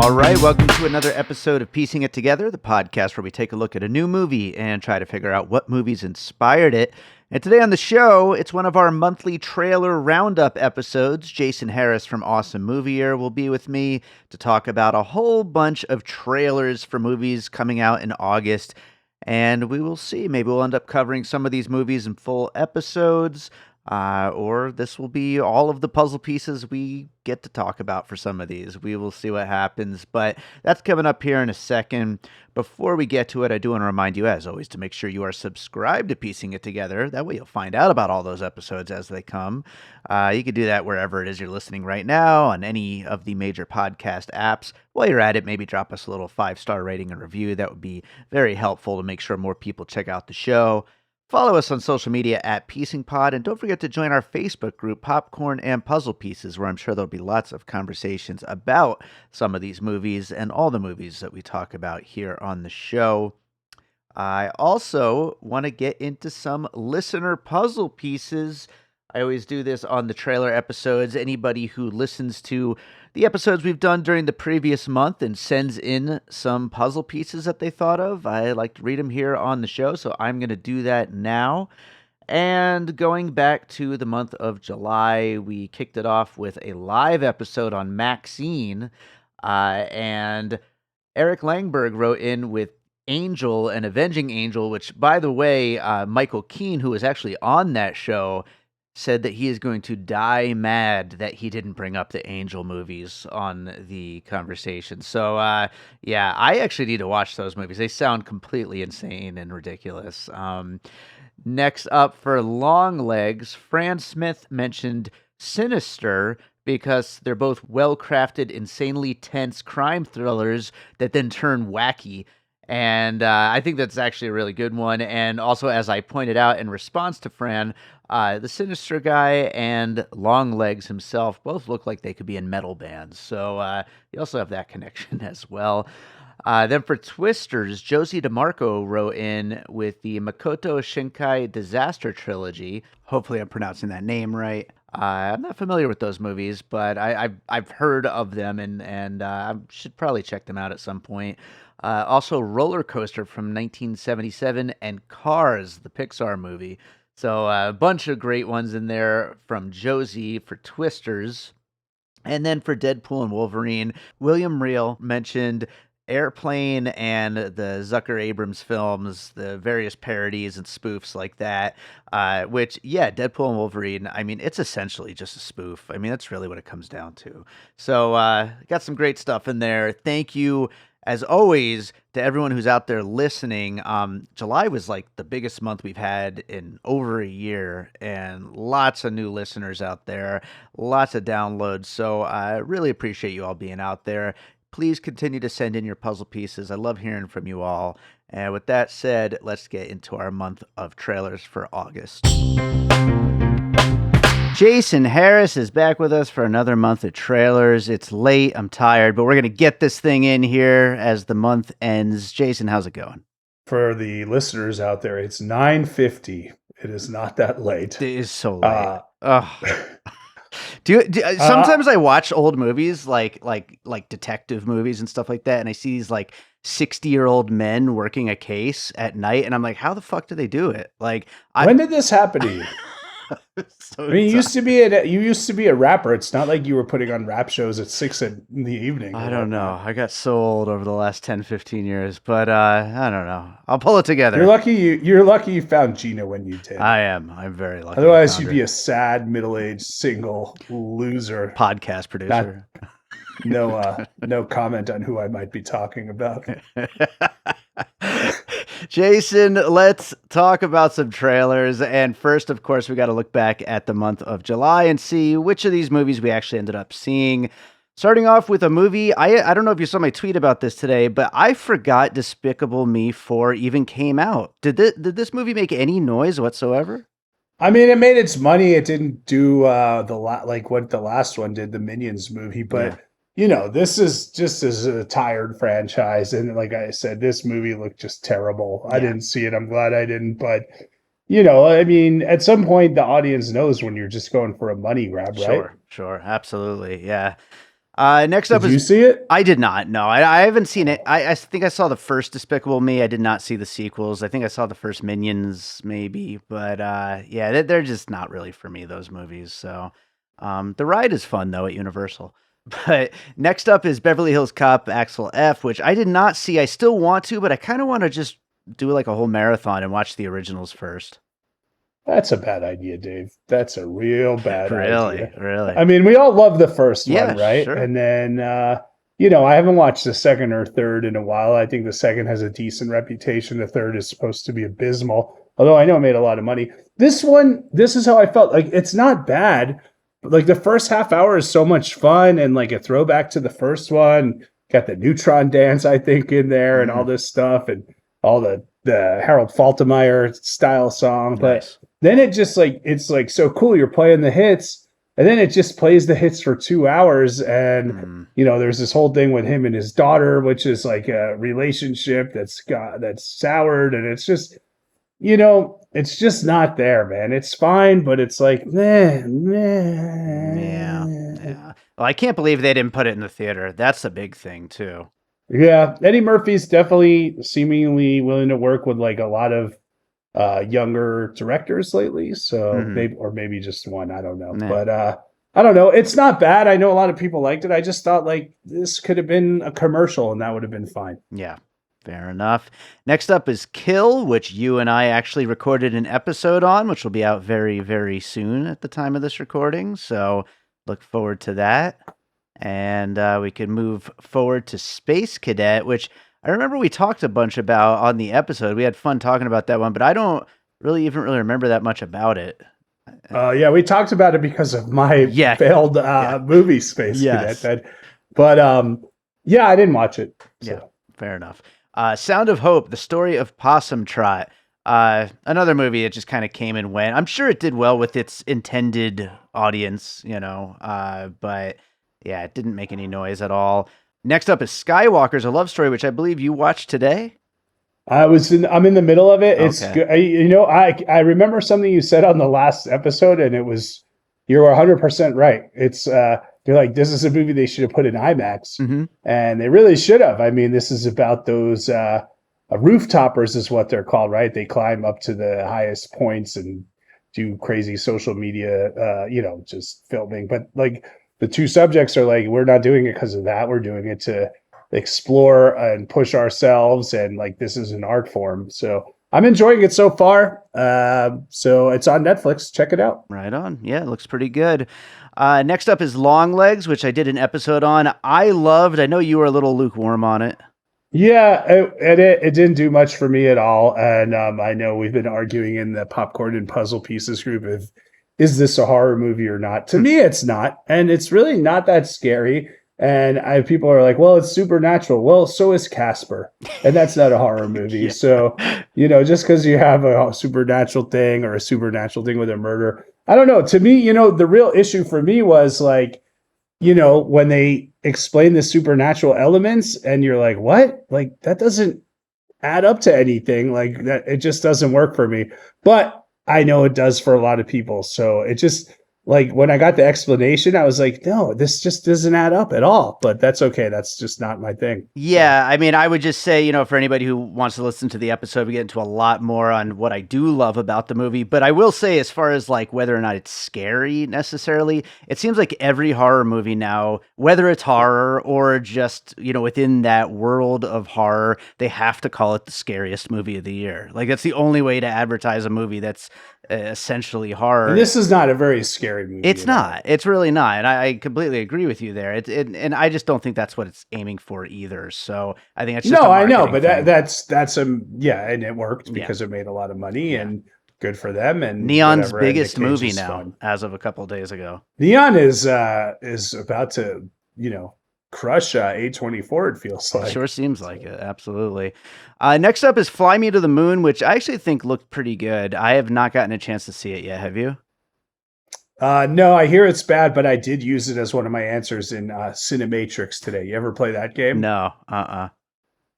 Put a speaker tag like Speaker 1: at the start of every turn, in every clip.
Speaker 1: All right, welcome to another episode of Piecing It Together, the podcast where we take a look at a new movie and try to figure out what movies inspired it. And today on the show, it's one of our monthly trailer roundup episodes. Jason Harris from Awesome Movie Year will be with me to talk about a whole bunch of trailers for movies coming out in August. And we will see. Maybe we'll end up covering some of these movies in full episodes. Or this will be all of the puzzle pieces we get to talk about for some of these. We will see what happens, but that's coming up here in a second. Before we get to it, I do want to remind you, as always, to make sure you are subscribed to Piecing It Together. That way you'll find out about all those episodes as they come. You can do that wherever it is you're listening right now, on any of the major podcast apps. While you're at it, maybe drop us a little 5-star rating and review. That would be very helpful to make sure more people check out the show. Follow us on social media at PiecingPod, and don't forget to join our Facebook group, Popcorn and Puzzle Pieces, where I'm sure there'll be lots of conversations about some of these movies and all the movies that we talk about here on the show. I also want to get into some listener puzzle pieces. I always do this on the trailer episodes. Anybody who listens to the episodes we've done during the previous month and sends in some puzzle pieces that they thought of, I like to read them here on the show, so I'm going to do that now. And going back to the month of July, we kicked it off with a live episode on Maxine, and Eric Lanberg wrote in with Angel and Avenging Angel, which, by the way, Michael Keene, who was actually on that show, said that he is going to die mad that he didn't bring up the Angel movies on the conversation. So, yeah, I actually need to watch those movies. They sound completely insane and ridiculous. Next up for Long Legs, Fran Smith mentioned Sinister because they're both well-crafted, insanely tense crime thrillers that then turn wacky. And I think that's actually a really good one. And also, as I pointed out in response to Fran, the Sinister guy and Long Legs himself both look like they could be in metal bands. So you also have that connection as well. Then for Twisters, Josie DeMarco wrote in with the Makoto Shinkai Disaster Trilogy. Hopefully I'm pronouncing that name right. I'm not familiar with those movies, but I've heard of them, and I should probably check them out at some point. Also, Roller Coaster from 1977 and Cars, the Pixar movie. So a bunch of great ones in there from Josie for Twisters. And then for Deadpool and Wolverine, William Riel mentioned Airplane and the Zucker Abrams films, the various parodies and spoofs like that, which, yeah, Deadpool and Wolverine, I mean, it's essentially just a spoof. I mean, that's really what it comes down to. So got some great stuff in there. Thank you, as always, to everyone who's out there listening. July was like the biggest month we've had in over a year, and lots of new listeners out there, lots of downloads. So I really appreciate you all being out there. Please continue to send in your puzzle pieces. I love hearing from you all. And with that said, let's get into our month of trailers for August. Jason Harris is back with us for another month of trailers. It's late, I'm tired, but we're going to get this thing in here as the month ends. Jason, how's it going?
Speaker 2: For the listeners out there, it's 9:50. It is not that late.
Speaker 1: It is so late. Sometimes I watch old movies like detective movies and stuff like that, and I see these like 60-year-old men working a case at night, and I'm like, how the fuck do they do it? Like,
Speaker 2: when did this happen to you?
Speaker 1: So
Speaker 2: I mean, you used to be a rapper. It's not like you were putting on rap shows at 6 in the evening.
Speaker 1: I don't know. I got so old over the last 10, 15 years, but I don't know. I'll pull it together.
Speaker 2: You're lucky you found Gina when you did.
Speaker 1: I am. I'm very lucky.
Speaker 2: Otherwise, you'd be a sad, middle-aged, single loser.
Speaker 1: Podcast producer.
Speaker 2: No comment on who I might be talking about.
Speaker 1: Jason, let's talk about some trailers. And first, of course, we got to look back at the month of July and see which of these movies we actually ended up seeing. Starting off with a movie, I don't know if you saw my tweet about this today, but I forgot Despicable Me 4 even came out. Did this movie make any noise whatsoever?
Speaker 2: I mean, it made its money. It didn't do like what the last one did, the Minions movie, but... Yeah. You know, this is just as a tired franchise. And like I said, this movie looked just terrible. Yeah. I didn't see it. I'm glad I didn't. But, you know, I mean, at some point, the audience knows when you're just going for a money grab, right?
Speaker 1: Sure. Absolutely. Yeah. Next up
Speaker 2: Did you
Speaker 1: is
Speaker 2: see it?
Speaker 1: I did not. No, I haven't seen it. I think I saw the first Despicable Me. I did not see the sequels. I think I saw the first Minions, maybe. But yeah, they're just not really for me, those movies. So the ride is fun, though, at Universal. But next up is Beverly Hills Cop Axel F, which I did not see. I still want to, but I kind of want to just do like a whole marathon and watch the originals first.
Speaker 2: That's a bad idea, Dave. That's a real bad
Speaker 1: Really?
Speaker 2: idea.
Speaker 1: Really?
Speaker 2: I mean, we all love the first
Speaker 1: Yeah,
Speaker 2: one, right?
Speaker 1: sure.
Speaker 2: And then, I haven't watched the second or third in a while. I think the second has a decent reputation. The third is supposed to be abysmal, although I know it made a lot of money. This one, this is how I felt. Like, it's not bad. But like the first half hour is so much fun and like a throwback to the first one. Got the Neutron dance, I think, in there and all this stuff and all the Harold Faltermeyer style song.
Speaker 1: Nice.
Speaker 2: But then it just like, it's like so cool. You're playing the hits and then it just plays the hits for 2 hours. And, there's this whole thing with him and his daughter, which is like a relationship that's soured. And it's just, it's just not there, man. It's fine, but it's like, meh.
Speaker 1: Yeah. Well, I can't believe they didn't put it in the theater. That's a big thing, too.
Speaker 2: Yeah. Eddie Murphy's definitely seemingly willing to work with like a lot of younger directors lately. So maybe just one. I don't know. But I don't know. It's not bad. I know a lot of people liked it. I just thought like this could have been a commercial and that would have been fine.
Speaker 1: Yeah. Fair enough. Next up is Kill, which you and I actually recorded an episode on, which will be out very, very soon at the time of this recording. So look forward to that. And we can move forward to Space Cadet, which I remember we talked a bunch about on the episode. We had fun talking about that one, but I don't really remember that much about it.
Speaker 2: Yeah, we talked about it because of my failed movie Space Cadet. But I didn't watch it. So.
Speaker 1: Yeah, fair enough. Sound of Hope, the story of Possum Trot. Another movie that just kind of came and went. I'm sure it did well with its intended audience, but yeah, it didn't make any noise at all. Next up is Skywalker's, a love story, which I believe you watched today.
Speaker 2: I'm in the middle of it. It's good. I remember something you said on the last episode, and you're 100% right. It's you're like, this is a movie they should have put in IMAX, and they really should have. I mean, this is about those rooftoppers, is what they're called, right? They climb up to the highest points and do crazy social media, just filming. But like the two subjects are like, we're not doing it because of that. We're doing it to explore and push ourselves, and like this is an art form. So I'm enjoying it so far. So it's on Netflix. Check it out.
Speaker 1: Right on. Yeah, it looks pretty good. Next up is Long Legs, which I did an episode on. I know you were a little lukewarm on it.
Speaker 2: Yeah, it didn't do much for me at all. And I know we've been arguing in the Popcorn and Puzzle Pieces group if is this a horror movie or not. To me, it's not. And it's really not that scary. And people are like, well, it's supernatural. Well, so is Casper. And that's not a horror movie. So, just because you have a supernatural thing or a supernatural thing with a murder, I don't know. To me, the real issue for me was like, when they explain the supernatural elements and you're like, what? Like, that doesn't add up to anything. Like that, it just doesn't work for me. But I know it does for a lot of people. So it just, like when I got the explanation, I was like, no, this just doesn't add up at all. But that's okay. That's just not my thing.
Speaker 1: Yeah. I mean, I would just say, for anybody who wants to listen to the episode, we get into a lot more on what I do love about the movie. But I will say, as far as like whether or not it's scary necessarily, it seems like every horror movie now, whether it's horror or just, within that world of horror, they have to call it the scariest movie of the year. Like that's the only way to advertise a movie that's essentially horror.
Speaker 2: And this is not a very scary movie.
Speaker 1: It's not. It's really not. And I completely agree with you there. And I just don't think that's what it's aiming for either. So I think it's just
Speaker 2: I know, but that's and it worked because it made a lot of money and good for them. And
Speaker 1: Neon's biggest movie now, fun. As of a couple of days ago.
Speaker 2: Neon is about to crush A24. It feels like.
Speaker 1: Sure seems like it. Absolutely. Next up is Fly Me to the Moon, which I actually think looked pretty good. I have not gotten a chance to see it yet. Have you?
Speaker 2: No, I hear it's bad, but I did use it as one of my answers in Cinematrix today. You ever play that game?
Speaker 1: No.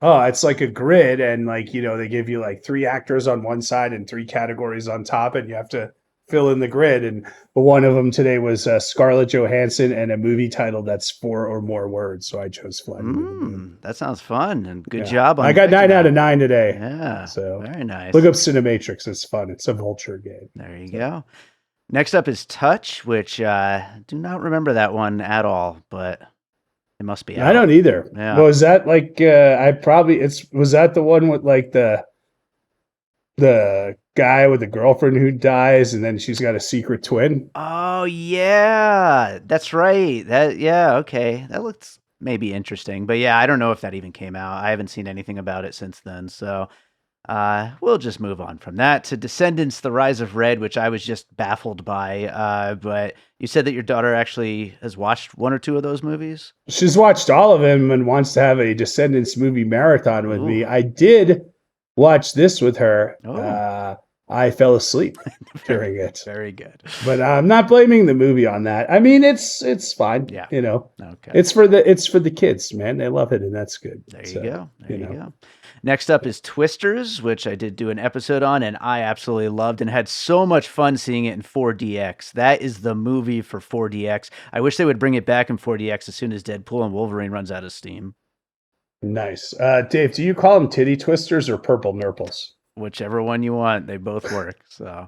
Speaker 2: Oh, it's like a grid, and like they give you like 3 actors on one side and 3 categories on top, and you have to fill in the grid. But one of them today was Scarlett Johansson and a movie title that's 4 or more words. So I chose Flying to the Moon.
Speaker 1: That sounds fun, and good job on
Speaker 2: I got 9
Speaker 1: that.
Speaker 2: out of 9 today.
Speaker 1: Yeah,
Speaker 2: so
Speaker 1: very nice.
Speaker 2: Look up Cinematrix. It's fun. It's a vulture game.
Speaker 1: There you go. Next up is Touch, which do not remember that one at all, but it must be out.
Speaker 2: I don't either.
Speaker 1: Yeah.
Speaker 2: Was that like was that the one with like the guy with the girlfriend who dies and then she's got a secret twin?
Speaker 1: Oh yeah, that's right. Okay. That looks maybe interesting. But yeah, I don't know if that even came out. I haven't seen anything about it since then. So we'll just move on from that to Descendants, The Rise of Red, which I was just baffled by. But you said that your daughter actually has watched 1 or 2 of those movies?
Speaker 2: She's watched all of them and wants to have a Descendants movie marathon with me. I did watch this with her. I fell asleep during it.
Speaker 1: Very good.
Speaker 2: But I'm not blaming the movie on that. I mean, it's fine.
Speaker 1: Yeah.
Speaker 2: Okay. It's for the kids, man. They love it, and that's good.
Speaker 1: There you go. There you go. Next up is Twisters, which I did do an episode on, and I absolutely loved and had so much fun seeing it in 4DX. That is the movie for 4DX. I wish they would bring it back in 4DX as soon as Deadpool and Wolverine runs out of steam.
Speaker 2: Nice. Dave, do you call them titty twisters or purple nurples?
Speaker 1: Whichever one you want. They both work. So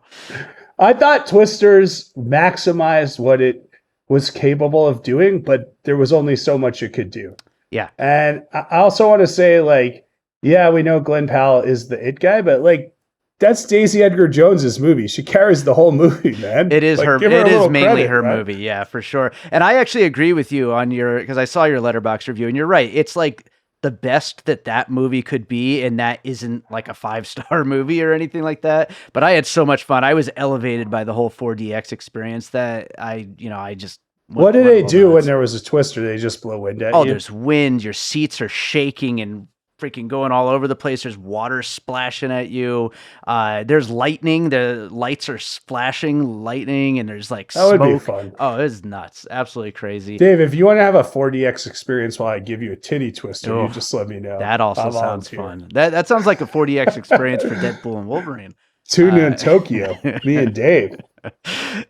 Speaker 2: I thought Twisters maximized what it was capable of doing, but there was only so much it could do.
Speaker 1: Yeah.
Speaker 2: And I also want to say, like, yeah, we know Glenn Powell is the it guy, but like that's Daisy Edgar Jones's movie. She carries the whole movie, man.
Speaker 1: It is
Speaker 2: like,
Speaker 1: her. It is mainly
Speaker 2: credit,
Speaker 1: her
Speaker 2: right?
Speaker 1: movie, yeah, for sure. And I actually agree with you on because I saw your Letterboxd review, and you're right. It's like the best that movie could be, and that isn't like a 5-star movie or anything like that. But I had so much fun. I was elevated by the whole 4DX experience that I just.
Speaker 2: What did they do when there was a twister? They just blow wind at you?
Speaker 1: Oh, there's wind. Your seats are shaking and freaking going all over the place. There's water splashing at you. There's lightning. The lights are flashing lightning, and there's like smoke.
Speaker 2: That would be fun.
Speaker 1: Oh, it's nuts. Absolutely crazy.
Speaker 2: Dave, if you want to have a 4DX experience while I give you a titty twister, you just let me know.
Speaker 1: That also sounds fun. That sounds like a 4DX experience for Deadpool and Wolverine.
Speaker 2: Tune in Tokyo, me and Dave.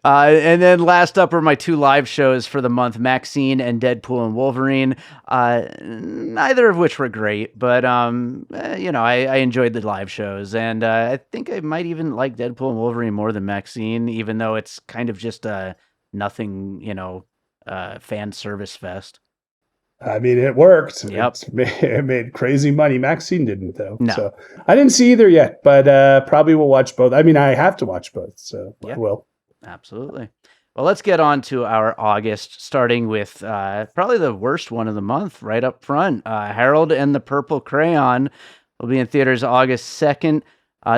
Speaker 1: And then last up are my 2 live shows for the month, Maxine and Deadpool and Wolverine. Neither of which were great, but I enjoyed the live shows, and I think I might even like Deadpool and Wolverine more than Maxine, even though it's kind of just a nothing, fan service fest.
Speaker 2: I mean, it worked.
Speaker 1: Yep.
Speaker 2: It made crazy money. Maxine didn't, though.
Speaker 1: No.
Speaker 2: So I didn't see either yet, but probably will watch both. I mean, I have to watch both, so I will.
Speaker 1: Absolutely. Well, let's get on to our August, starting with probably the worst one of the month right up front. Harold and the Purple Crayon will be in theaters August 2nd.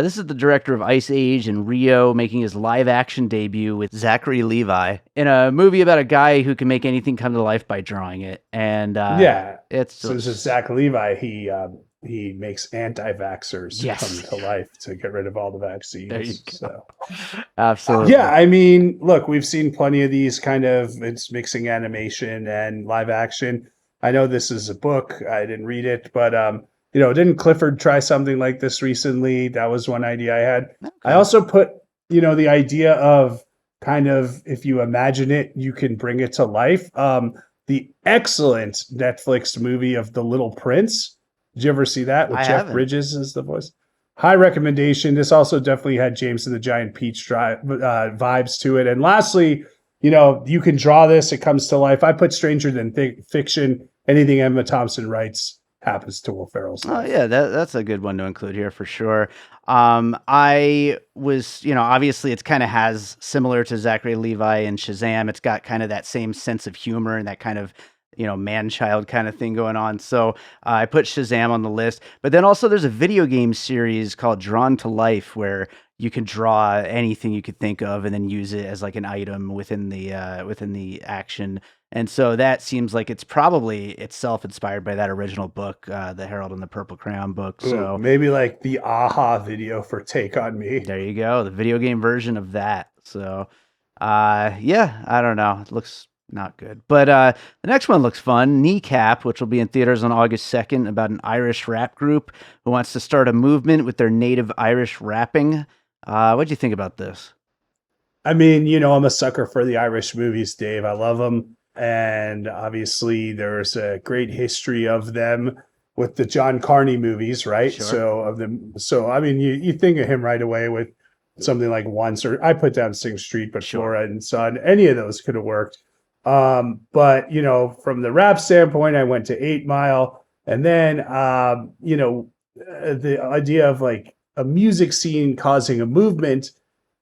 Speaker 1: This is the director of Ice Age and Rio, making his live-action debut with Zachary Levi in a movie about a guy who can make anything come to life by drawing it. And
Speaker 2: it's Zach Levi. He makes anti-vaxxers come to life to get rid of all the vaccines.
Speaker 1: There you go.
Speaker 2: So.
Speaker 1: Absolutely.
Speaker 2: Yeah, I mean, look, we've seen plenty of these it's mixing animation and live action. I know this is a book. I didn't read it, but didn't Clifford try something like this recently? That was one idea I had. Okay. I also put, the idea of kind of, if you imagine it, you can bring it to life. The excellent Netflix movie of The Little Prince. Did you ever see that with Jeff Bridges as the voice? High recommendation. This also definitely had James and the Giant Peach vibes to it. And lastly, you can draw this. It comes to life. I put Stranger Than Fiction. Anything Emma Thompson writes happens to Will Ferrell's life.
Speaker 1: Oh yeah, that's a good one to include here for sure. I was, obviously it's kind of has similar to Zachary Levi and Shazam. It's got kind of that same sense of humor and that kind of, man-child kind of thing going on. So I put Shazam on the list. But then also there's a video game series called Drawn to Life where you can draw anything you could think of and then use it as like an item within the action. And so that seems like it's probably itself inspired by that original book, the Harold and the Purple Crayon book. So
Speaker 2: maybe like the AHA video for Take on Me.
Speaker 1: There you go, the video game version of that. So, I don't know. It looks not good, but the next one looks fun. Kneecap, which will be in theaters on August 2nd, about an Irish rap group who wants to start a movement with their native Irish rapping. What'd you think about this?
Speaker 2: I mean, I'm a sucker for the Irish movies, Dave. I love them. And obviously, there's a great history of them with the John Carney movies, right?
Speaker 1: Sure.
Speaker 2: I mean, you think of him right away with something like Once, or I put down Sing Street, but
Speaker 1: Sure.
Speaker 2: Flora and Son, any of those could have worked. But from the rap standpoint, I went to 8 Mile, and then the idea of like a music scene causing a movement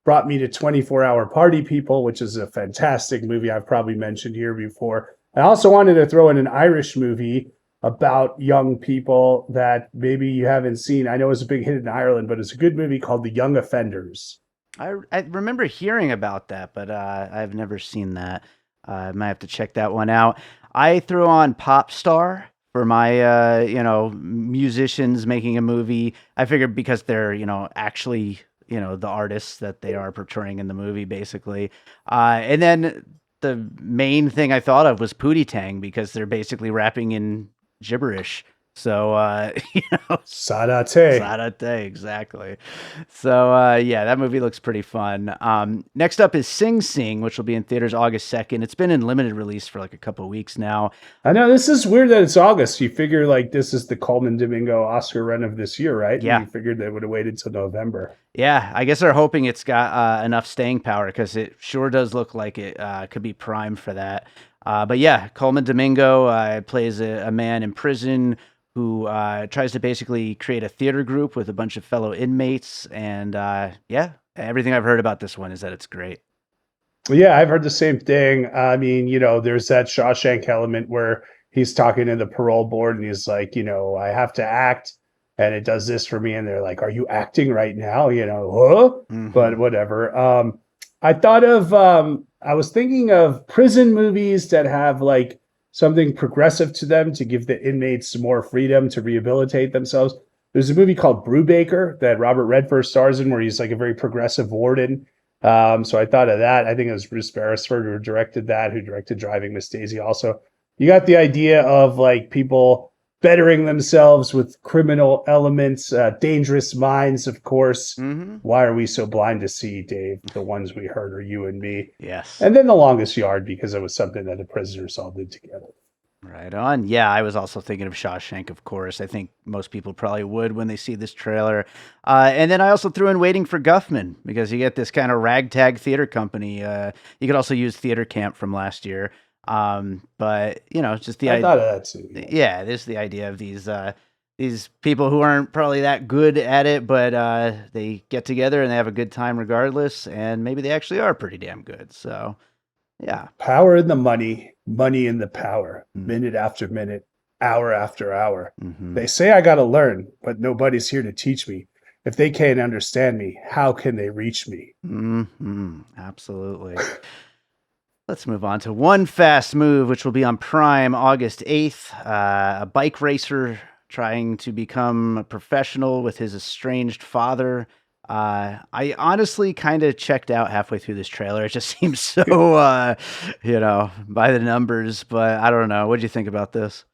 Speaker 2: brought me to 24-Hour Party People, which is a fantastic movie I've probably mentioned here before. I also wanted to throw in an Irish movie about young people that maybe you haven't seen. I know it's a big hit in Ireland, but it's a good movie called The Young Offenders.
Speaker 1: I remember hearing about that, but I've never seen that. I might have to check that one out. I threw on Pop Star for my musicians making a movie. I figured because they're actually the artists that they are portraying in the movie, basically. And then the main thing I thought of was Pootie Tang because they're basically rapping in gibberish. So,
Speaker 2: Sadate.
Speaker 1: Sarate, exactly. So, yeah, that movie looks pretty fun. Next up is Sing Sing, which will be in theaters August 2nd. It's been in limited release for like a couple of weeks now.
Speaker 2: I know this is weird that it's August. You figure like this is the Coleman Domingo Oscar run of this year, right?
Speaker 1: Yeah.
Speaker 2: And you figured they would have waited till November.
Speaker 1: Yeah, I guess they're hoping it's got enough staying power because it sure does look like it could be primed for that. But yeah, Coleman Domingo plays a man in prison who tries to basically create a theater group with a bunch of fellow inmates. And yeah, everything I've heard about this one is that it's great.
Speaker 2: Yeah, I've heard the same thing. I mean, there's that Shawshank element where he's talking to the parole board and he's like, I have to act and it does this for me. And they're like, are you acting right now? Huh?
Speaker 1: Mhm.
Speaker 2: But whatever. I was thinking of prison movies that have like something progressive to them to give the inmates more freedom to rehabilitate themselves. There's a movie called Brubaker that Robert Redford stars in where he's like a very progressive warden. So I thought of that. I think it was Bruce Beresford who directed that, who directed Driving Miss Daisy also. You got the idea of like people bettering themselves with criminal elements, Dangerous Minds, of course.
Speaker 1: Mm-hmm.
Speaker 2: Why Are We So Blind to See, Dave? The ones we heard are You and Me.
Speaker 1: Yes.
Speaker 2: And then The Longest Yard, because it was something that the prisoners all did together.
Speaker 1: Right on. Yeah, I was also thinking of Shawshank, of course. I think most people probably would when they see this trailer. And then I also threw in Waiting for Guffman because you get this kind of ragtag theater company. You could also use Theater Camp from last year. But just the
Speaker 2: I
Speaker 1: idea.
Speaker 2: thought of that too.
Speaker 1: Yeah, this is the idea of these people who aren't probably that good at it, but they get together and they have a good time regardless, and maybe they actually are pretty damn good. So, yeah.
Speaker 2: Power in the money, money in the power, minute after minute, hour after hour.
Speaker 1: Mm-hmm.
Speaker 2: They say I got to learn, but nobody's here to teach me. If they can't understand me, how can they reach me?
Speaker 1: Mm-hmm. Absolutely. Let's move on to One Fast Move, which will be on Prime August 8th. A bike racer trying to become a professional with his estranged father. I honestly kind of checked out halfway through this trailer. It just seems so, by the numbers, but I don't know. What do you think about this?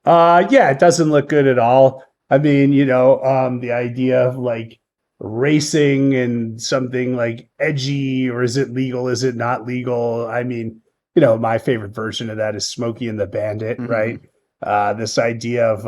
Speaker 2: Yeah, it doesn't look good at all. I mean, the idea of like racing and something like edgy, or is it legal? Is it not legal? I mean, my favorite version of that is Smokey and the Bandit,
Speaker 1: Mhm.
Speaker 2: right? This idea of,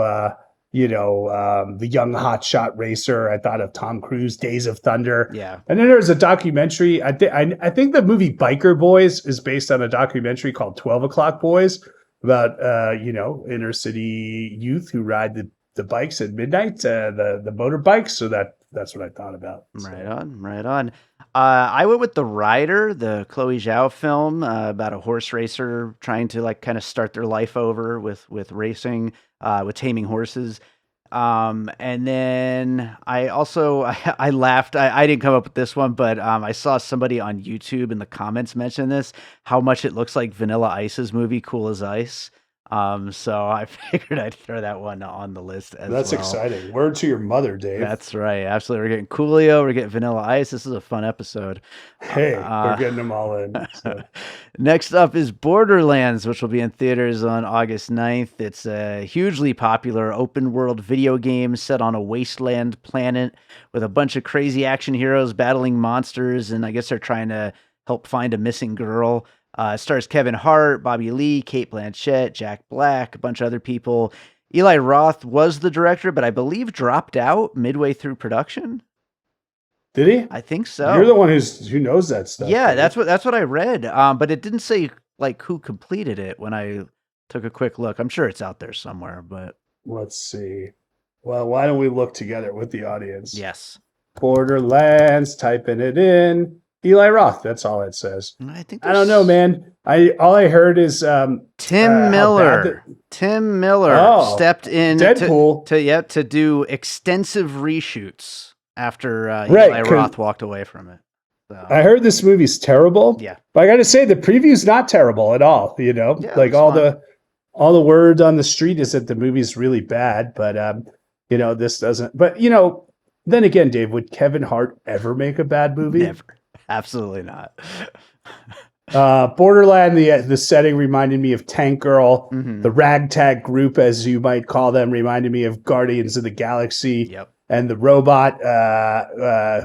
Speaker 2: the young hotshot racer. I thought of Tom Cruise, Days of Thunder.
Speaker 1: Yeah.
Speaker 2: And then there's a documentary. I think the movie Biker Boys is based on a documentary called 12 O'Clock Boys about, inner city youth who ride the bikes at midnight, the motorbikes. So that's what I thought about.
Speaker 1: Right on, right on. I went with The Rider, the Chloe Zhao film about a horse racer trying to like kind of start their life over with racing, with taming horses. And then I also I laughed. I didn't come up with this one, but I saw somebody on YouTube in the comments mention this, how much it looks like Vanilla Ice's movie Cool as Ice. So I figured I'd throw that one on the list as
Speaker 2: That's
Speaker 1: well.
Speaker 2: exciting. Word to your mother, Dave.
Speaker 1: That's right. Absolutely. We're getting Coolio. We're getting Vanilla Ice. This is a fun episode.
Speaker 2: Hey, we're getting them all in. So.
Speaker 1: Next up is Borderlands, which will be in theaters on August 9th. It's a hugely popular open world video game set on a wasteland planet with a bunch of crazy action heroes battling monsters. And I guess they're trying to help find a missing girl. It stars Kevin Hart, Bobby Lee, Kate Blanchett, Jack Black, a bunch of other people. Eli Roth was the director, but I believe dropped out midway through production.
Speaker 2: Did he?
Speaker 1: I think so.
Speaker 2: You're the one who knows that stuff.
Speaker 1: Yeah, that's what I read. But it didn't say like who completed it when I took a quick look. I'm sure it's out there somewhere, but
Speaker 2: let's see. Well, why don't we look together with the audience?
Speaker 1: Yes.
Speaker 2: Borderlands, typing it in. Eli Roth, that's all it says.
Speaker 1: I
Speaker 2: don't know, man. All I heard is
Speaker 1: Tim Miller. Tim Miller stepped in
Speaker 2: Deadpool
Speaker 1: to do extensive reshoots after Eli Roth walked away from it. So.
Speaker 2: I heard this movie's terrible.
Speaker 1: Yeah,
Speaker 2: but I got to say the preview's not terrible at all. You know, like all the word on the street is that the movie's really bad. But you know, this doesn't. But you know, then again, Dave, would Kevin Hart ever make a bad movie?
Speaker 1: Never. Absolutely not.
Speaker 2: Borderland, the setting reminded me of Tank Girl.
Speaker 1: Mm-hmm.
Speaker 2: The ragtag group, as you might call them, reminded me of Guardians of the Galaxy.
Speaker 1: Yep.
Speaker 2: And the robot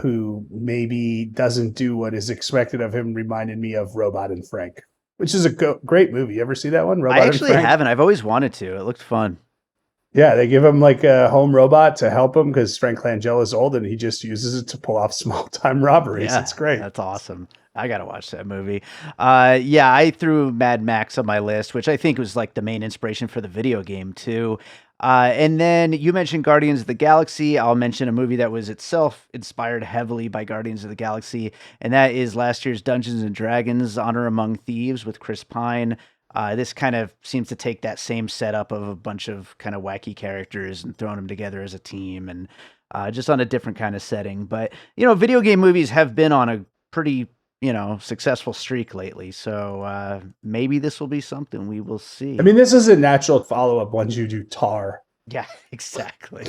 Speaker 2: who maybe doesn't do what is expected of him reminded me of Robot and Frank, which is a great movie. You ever see that one?
Speaker 1: Robot I actually haven't. I've always wanted to. It looked fun.
Speaker 2: Yeah, they give him like a home robot to help him because Frank Langella is old and he just uses it to pull off small-time robberies. Yeah, it's great.
Speaker 1: That's awesome. I got to watch that movie. Yeah, I threw Mad Max on my list, which I think was like the main inspiration for the video game too. And then you mentioned Guardians of the Galaxy. I'll mention a movie that was itself inspired heavily by Guardians of the Galaxy, and that is last year's Dungeons and Dragons Honor Among Thieves with Chris Pine. This kind of seems to take that same setup of a bunch of kind of wacky characters and throwing them together as a team and just on a different kind of setting. But, you know, video game movies have been on a pretty, you know, successful streak lately. So maybe this will be something we will see.
Speaker 2: I mean, this is a natural follow-up once you do Tar.
Speaker 1: Yeah, exactly.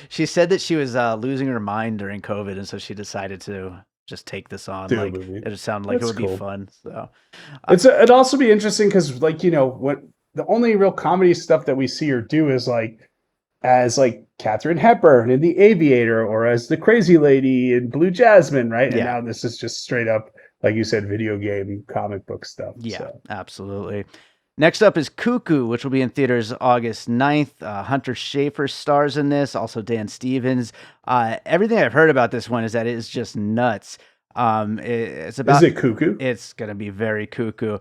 Speaker 1: She said that she was losing her mind during COVID, and so she decided to just take this on. Like it just sounded like it would be fun. So
Speaker 2: it'd also be interesting because, like, you know, what the only real comedy stuff that we see her do is like as like Katharine Hepburn in The Aviator or as the crazy lady in Blue Jasmine, right? And now this is just straight up, like you said, video game comic book stuff.
Speaker 1: Yeah, absolutely. Next up is Cuckoo, which will be in theaters August 9th. Hunter Schafer stars in this, also Dan Stevens. Everything I've heard about this one is that it is just nuts. It's about.
Speaker 2: Is it cuckoo?
Speaker 1: It's going to be very cuckoo.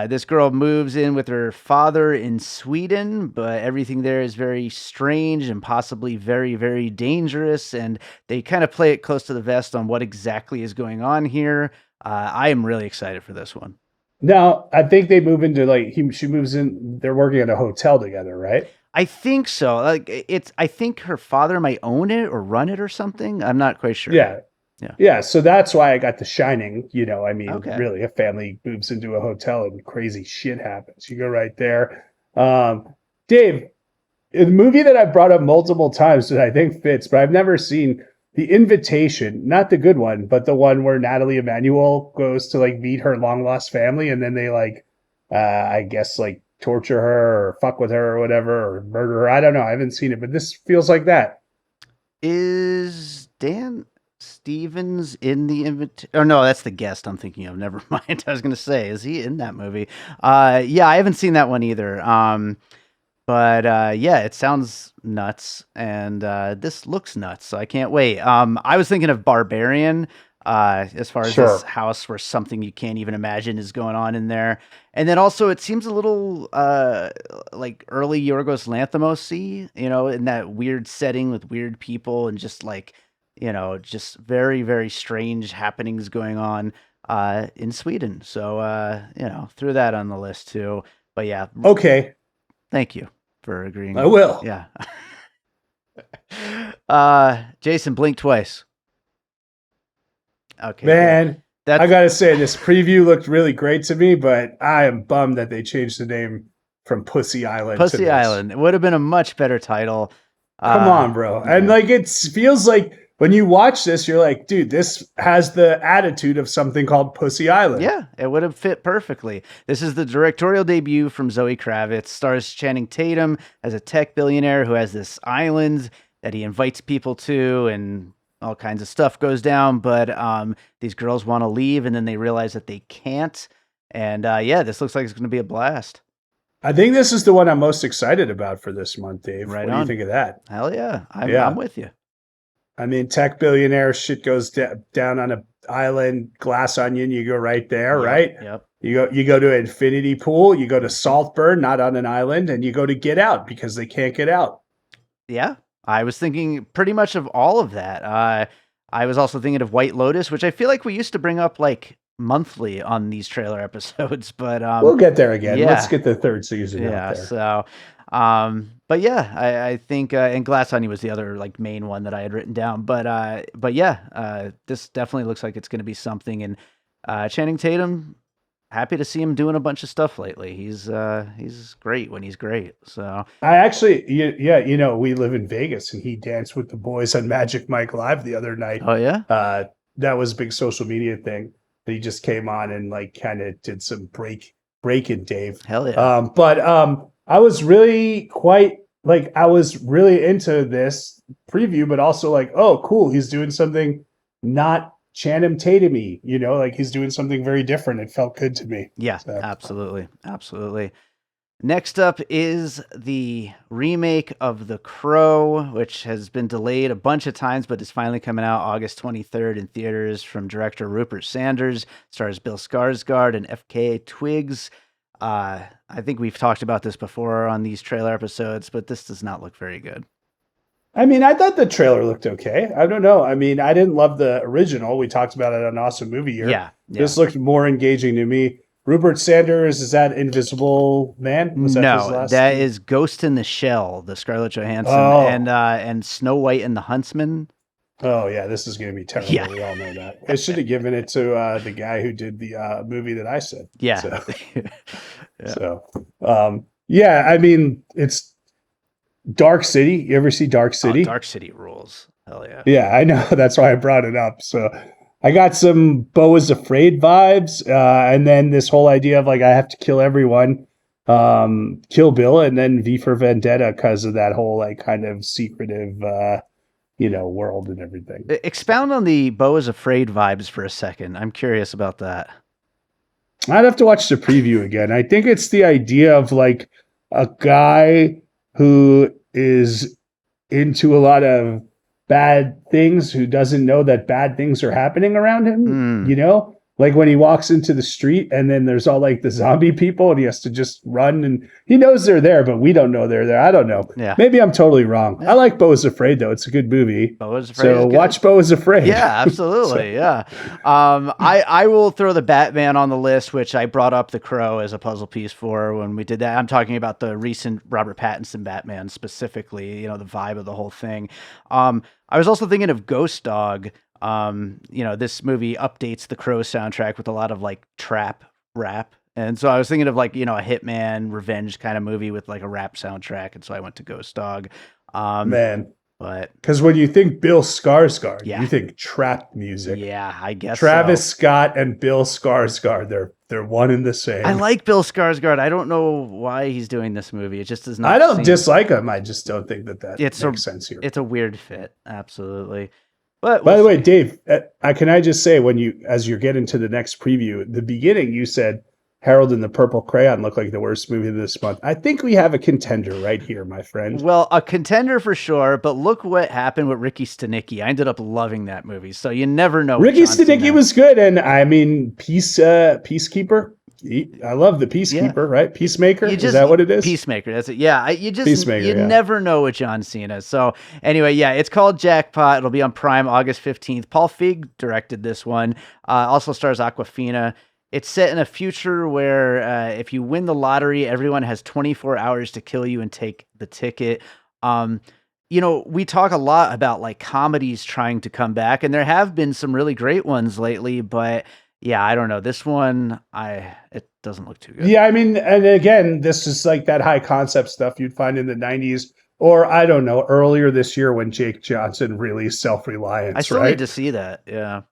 Speaker 1: This girl moves in with her father in Sweden, but everything there is very strange and possibly very, very dangerous. And they kind of play it close to the vest on what exactly is going on here. I am really excited for this one.
Speaker 2: Now, I think they move into she moves in. They're working at a hotel together, right?
Speaker 1: I think so. Like I think her father might own it or run it or something. I'm not quite sure.
Speaker 2: Yeah. So that's why I got The Shining. You know, I mean, really, a family moves into a hotel and crazy shit happens. You go right there. Dave, a movie that I've brought up multiple times that I think fits, but I've never seen. The Invitation, not the good one, but the one where Natalie Emanuel goes to like meet her long lost family, and then they like, I guess like torture her or fuck with her or whatever or murder her. I don't know. I haven't seen it, but this feels like that.
Speaker 1: Is Dan Stevens in the Invitation? Oh no, that's the guest I'm thinking of. Never mind. I was gonna say, is he in that movie? Yeah, I haven't seen that one either. But yeah, it sounds nuts, and this looks nuts, so I can't wait. I was thinking of Barbarian, as far as this house where something you can't even imagine is going on in there. And then also it seems a little like early Yorgos Lanthimos-y, you know, in that weird setting with weird people and just like, you know, just very, very strange happenings going on in Sweden. So, you know, threw that on the list too. But yeah.
Speaker 2: Okay.
Speaker 1: Thank you for agreeing.
Speaker 2: I will.
Speaker 1: Yeah. Jason, blink twice. Okay.
Speaker 2: Man, I gotta say, this preview looked really great to me, but I am bummed that they changed the name from Pussy Island to
Speaker 1: Pussy
Speaker 2: this.
Speaker 1: Island. It would have been a much better title.
Speaker 2: Come on, bro. And like, it feels like when you watch this, you're like, dude, this has the attitude of something called Pussy Island.
Speaker 1: Yeah, it would have fit perfectly. This is the directorial debut from Zoe Kravitz. Stars Channing Tatum as a tech billionaire who has this island that he invites people to, and all kinds of stuff goes down. But these girls want to leave, and then they realize that they can't. And yeah, this looks like it's going to be a blast.
Speaker 2: I think this is the one I'm most excited about for this month, Dave.
Speaker 1: Right
Speaker 2: what do you think of that?
Speaker 1: Hell yeah. I'm with you.
Speaker 2: I mean, tech billionaire, shit goes down on an island, glass onion, you go right there, right?
Speaker 1: Yep.
Speaker 2: You go to Infinity Pool, you go to Saltburn, not on an island, and you go to Get Out because they can't get out.
Speaker 1: Yeah, I was thinking pretty much of all of that. I was also thinking of White Lotus, which I feel like we used to bring up like monthly on these trailer episodes, but
Speaker 2: we'll get there again.
Speaker 1: Yeah.
Speaker 2: Let's get the third season out there.
Speaker 1: So but yeah, I think and Glass Onion was the other like main one that I had written down. But yeah, this definitely looks like it's going to be something. And Channing Tatum, happy to see him doing a bunch of stuff lately. He's great when he's great. So
Speaker 2: I actually, we live in Vegas, and he danced with the boys on Magic Mike Live the other night.
Speaker 1: Oh yeah,
Speaker 2: that was a big social media thing. He just came on and like kind of did some breaking, Dave.
Speaker 1: Hell yeah.
Speaker 2: But I was really into this preview, but also like, oh, cool, he's doing something not Channing Tatum-y, like he's doing something very different. It felt good to me.
Speaker 1: Yeah, so. Absolutely. Next up is the remake of The Crow, which has been delayed a bunch of times, but is finally coming out August 23rd in theaters, from director Rupert Sanders. Stars Bill Skarsgård and FKA Twigs. I think we've talked about this before on these trailer episodes, but this does not look very good.
Speaker 2: I mean, I thought the trailer looked okay. I don't know. I mean, I didn't love the original. We talked about it on Awesome Movie Year.
Speaker 1: Yeah.
Speaker 2: This looked more engaging to me. Rupert Sanders, is that Invisible Man? Was that his last name?
Speaker 1: Is Ghost in the Shell, the Scarlett Johansson, and Snow White and the Huntsman.
Speaker 2: Oh yeah, this is going to be terrible. Yeah. We all know that. I should have given it to the guy who did the movie that I said.
Speaker 1: Yeah.
Speaker 2: Yeah. I mean, it's Dark City. You ever see Dark City?
Speaker 1: Dark City rules. Hell yeah.
Speaker 2: Yeah, I know. That's why I brought it up. So I got some Beau is Afraid vibes, and then this whole idea of like I have to kill everyone, Kill Bill, and then V for Vendetta because of that whole like kind of secretive, world and everything.
Speaker 1: Expound on the Beau is Afraid vibes for a second. I'm curious about that.
Speaker 2: I'd have to watch the preview again. I think it's the idea of like a guy who is into a lot of bad things, who doesn't know that bad things are happening around him, like when he walks into the street and then there's all like the zombie people and he has to just run, and he knows they're there, but we don't know they're there. I don't know.
Speaker 1: Yeah.
Speaker 2: Maybe I'm totally wrong. I like Beau is Afraid though. It's a good movie.
Speaker 1: Beau is Afraid.
Speaker 2: So watch Beau is Afraid.
Speaker 1: Yeah, absolutely. Yeah. I will throw the Batman on the list, which I brought up The Crow as a puzzle piece for when we did that. I'm talking about the recent Robert Pattinson Batman specifically, the vibe of the whole thing. I was also thinking of Ghost Dog. This movie updates the Crow soundtrack with a lot of like trap rap. And so I was thinking of like, a hitman revenge kind of movie with like a rap soundtrack. And so I went to Ghost Dog. But
Speaker 2: because when you think Bill Skarsgård, you think trap music.
Speaker 1: Yeah, I guess
Speaker 2: Travis Scott and Bill Skarsgård, they're one and the same.
Speaker 1: I like Bill Skarsgård. I don't know why he's doing this movie. It just does not.
Speaker 2: I don't dislike him. I just don't think that makes sense here.
Speaker 1: It's a weird fit. Absolutely. But
Speaker 2: by the way, Dave, can I just say, as you're getting to the next preview, at the beginning you said Harold and the Purple Crayon looked like the worst movie of this month. I think we have a contender right here, my friend.
Speaker 1: Well, a contender for sure, but look what happened with Ricky Stenicki. I ended up loving that movie, so you never know.
Speaker 2: Ricky Stenicki was good, and I mean, Peacekeeper. I love the Peacekeeper, right? Peacemaker, is that what it is?
Speaker 1: Peacemaker, that's it. Yeah, you never know with John Cena. So anyway, yeah, it's called Jackpot. It'll be on Prime August 15th. Paul Feig directed this one. Also stars Awkwafina. It's set in a future where if you win the lottery, everyone has 24 hours to kill you and take the ticket. We talk a lot about like comedies trying to come back, and there have been some really great ones lately, but Yeah, I don't know. This one, it doesn't look too good.
Speaker 2: Yeah, I mean, and again, this is like that high concept stuff you'd find in the 90s, or I don't know, earlier this year when Jake Johnson released Self
Speaker 1: I
Speaker 2: Reliance,
Speaker 1: still need
Speaker 2: right?
Speaker 1: to see that. Yeah.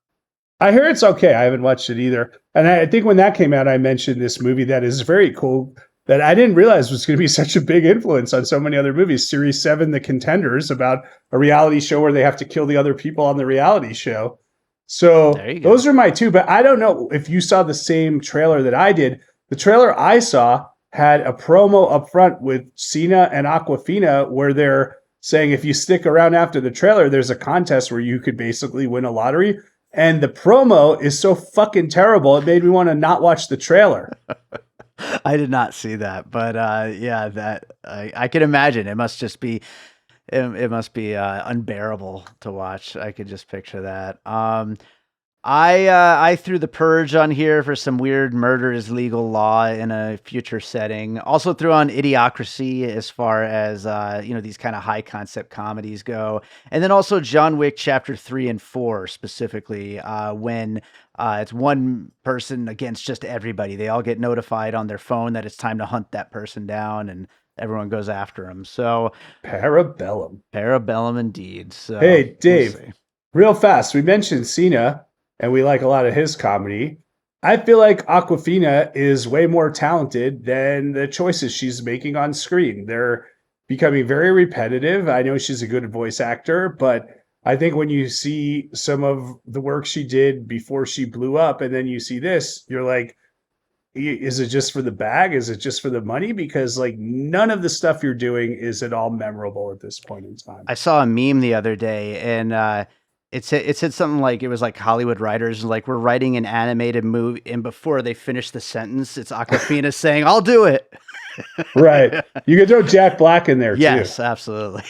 Speaker 2: I hear it's okay. I haven't watched it either. And I think when that came out, I mentioned this movie that is very cool that I didn't realize was going to be such a big influence on so many other movies. Series 7, The Contenders, about a reality show where they have to kill the other people on the reality show.
Speaker 1: There
Speaker 2: So
Speaker 1: you go.
Speaker 2: those are my two, but I don't know if you saw the same trailer that I did. The trailer I saw had a promo up front with Cena and Aquafina where they're saying if you stick around after the trailer, there's a contest where you could basically win a lottery. And the promo is so fucking terrible, it made me want to not watch the trailer.
Speaker 1: I did not see that, but yeah, that I can imagine. It must just be it must be unbearable to watch. I could just picture that. I threw The Purge on here for some weird murder is legal law in a future setting. Also threw on Idiocracy as far as these kind of high concept comedies go, and then also John Wick Chapter 3 and 4 specifically when it's one person against just everybody. They all get notified on their phone that it's time to hunt that person down, and everyone goes after him. So Parabellum indeed. So
Speaker 2: hey, Dave,
Speaker 1: we'll see.
Speaker 2: real fast, we mentioned Cena and we like a lot of his comedy. I feel like Aquafina is way more talented than the choices she's making on screen. They're becoming very repetitive. I know she's a good voice actor, but I think when you see some of the work she did before she blew up and then you see this, you're like, is it just for the bag? Is it just for the money? Because like none of the stuff you're doing is at all memorable at this point in time.
Speaker 1: I saw a meme the other day, and it said something like it was like Hollywood writers like we're writing an animated movie, and before they finish the sentence, it's Aquafina saying, "I'll do it."
Speaker 2: Right. You can throw Jack Black in there
Speaker 1: Yes,
Speaker 2: too.
Speaker 1: absolutely.